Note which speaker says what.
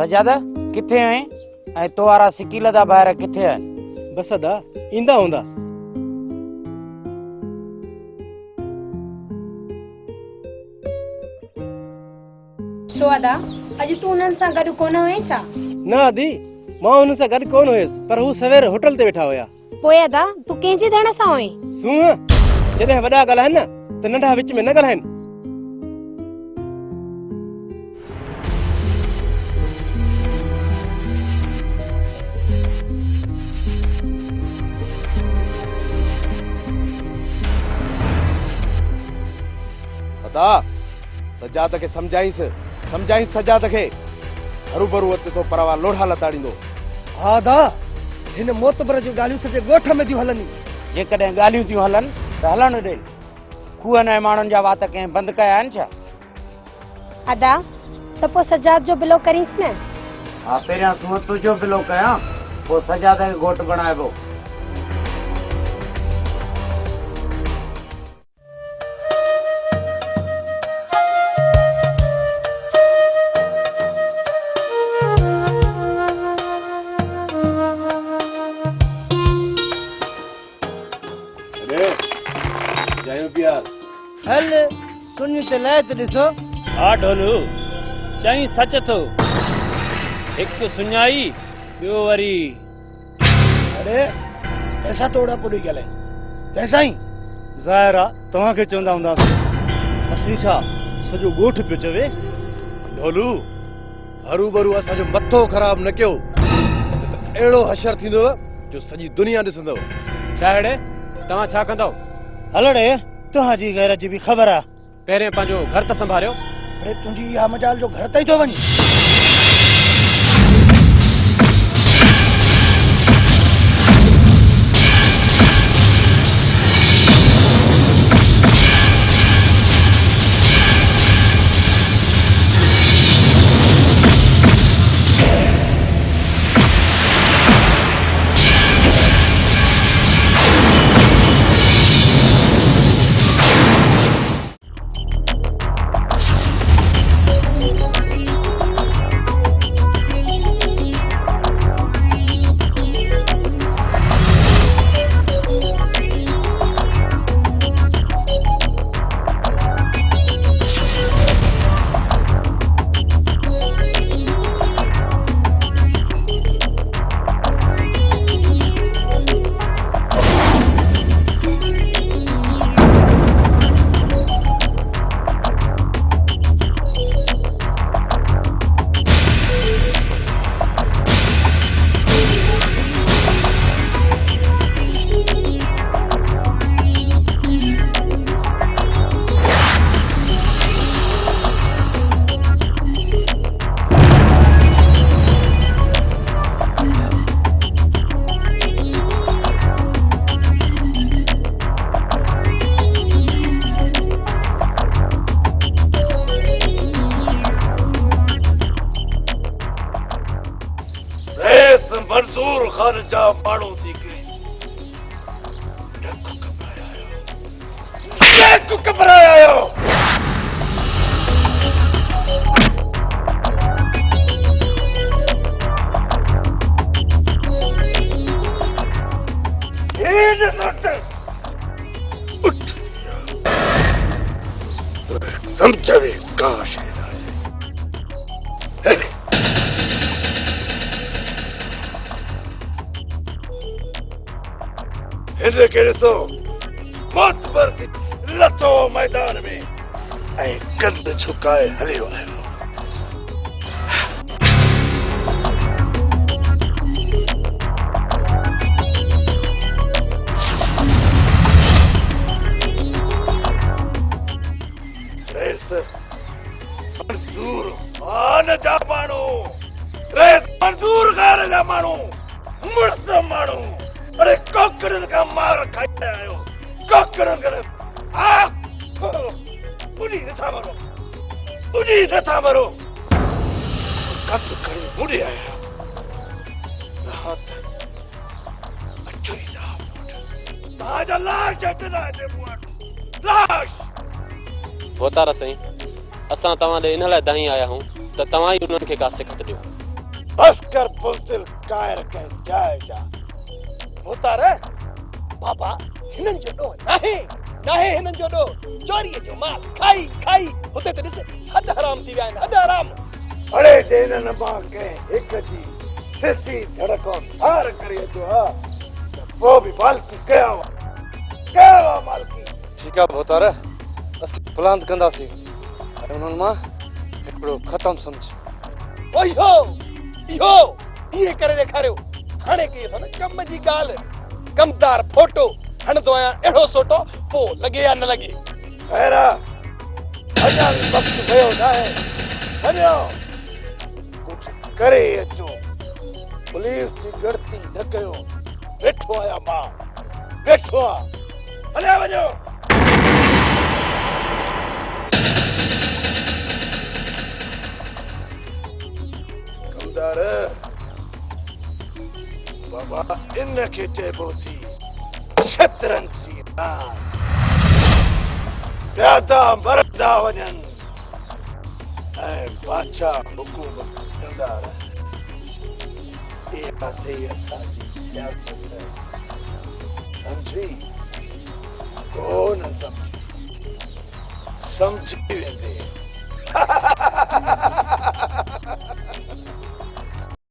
Speaker 1: सजादा किथे आहीं ऐं तोवारा सिकील दा ॿाहिर किथे आहिनि?
Speaker 2: बस अदा ईंदा हूंदा।
Speaker 3: छो अदा अॼु तूं उन्हनि सां गॾु कोन हुएं छा?
Speaker 2: न आदी मां हुन सां गॾु कोन हुयसि, पर हू सवेर होटल ते वेठा हुया।
Speaker 3: पोइ अदा तूं कंहिंजे धण सां हुएं?
Speaker 2: सूंहं जॾहिं वॾा ॻाल्हाइनि न त नंढा विच में न ॻाल्हाइनि।
Speaker 4: अदा सजाद खे समझाईंसि सजाद खे हरूभरू अचे तो परवा लोढ़ा लताड़ींदो।
Speaker 2: हा दा हिन मोतबर जूं ॻाल्हियूं सॼे ॻोठ में थियूं हलनि।
Speaker 1: जेकॾहिं ॻाल्हियूं थियूं हलनि त हलण ॾे। खूहनि ऐं माण्हुनि जा वात कंहिं बंदि कया आहिनि छा?
Speaker 3: अदा त पोइ सजाद जो बिलो करींसि न।
Speaker 1: हा पहिरियां तूं तुंहिंजो बिलो कयां पोइ सजाद खे घोट बणाइबो।
Speaker 2: हल सुनी ते लाइ त ॾिसो।
Speaker 5: हा ढोलू चई सच थो, हिकु सुञाई ॿियो वरी।
Speaker 2: अरे पैसा तोड़ा पुॾी ॻाल्हाए पैसा ई ज़ाहिर आहे तव्हांखे चवंदा हूंदासीं, असली छा सॼो ॻोठ पियो चवे।
Speaker 4: ढोलू हरूभरू असांजो मथो ख़राब न कयो त अहिड़ो हशर थींदो जो सॼी दुनिया ॾिसंदव।
Speaker 5: छा हेड़े तव्हां छा कंदव?
Speaker 2: हलड़े तुंहिंजी गैर जी बि ख़बर आहे।
Speaker 5: पहिरें पंहिंजो घर त संभालियो।
Speaker 2: अरे तुंहिंजी इहा मजाल जो घर ताईं थो वञे।
Speaker 4: मंसूर खान जा माण्हू थी करे घबराया आहियो। समझे काश हिन खे ॾिसो मोतबर थी लथो मैदान में ऐं कंध झुकाए हलियो आयो। मंसूर खान जा माण्हू मंसूर खान जा माण्हू मुड़स माण्हू अरे कोकड़न का मार खाई आयो। कोकड़न करे बुढ़ी नथा मरो कत करे बुढ़ी आया हाथ अच्छी ना ताजा लाश जटना दे मुआट लाश
Speaker 6: होतारा सही असां तव्हां ॾे इन लाइ दाई आया हूं त तव्हां ई उन्हनि खे का सिखत ॾियो।
Speaker 4: हंसकर बुज़दिल कायर के जाएगा
Speaker 2: भूतारे बाबा हिनन जो डो नहीं नहीं हिनन जो डो चोरी जो माल खाई खाई होते ते ॾिस हद हराम थी विया आहिनि हद हराम
Speaker 4: अड़े देन न मां के हिक जी सिसी धड़को थार करे अचो हा वो भी मालकी कया मालकी
Speaker 6: ठीक आहे भोतार असीं प्लान कंदासीं ऐं उन्हनि मां हिकिड़ो ख़तम सम्झ
Speaker 2: ओहो इहो इहे करे ॾेखारियो हाणे कई अथव न कम जी ॻाल्हि कमदार फोटो हणंदो आहियां अहिड़ो सोटो पोइ लॻे या न लॻे
Speaker 4: खैरा अञा बि वक़्तु वियो न आहे वञो कुझु करे अचो पुलिस जी ॻणती न कयो वेठो आहियां मां वेठो आहियां हलिया वञो कमदार बाबा इनखे चइबो थी शतरंजी रांदि प्यादा मरंदा वञनि ऐं बादशाह हुकूमत कंदा रहनि इहा थी असांजी सियासत सम्झी कोन सम्झी वेंदे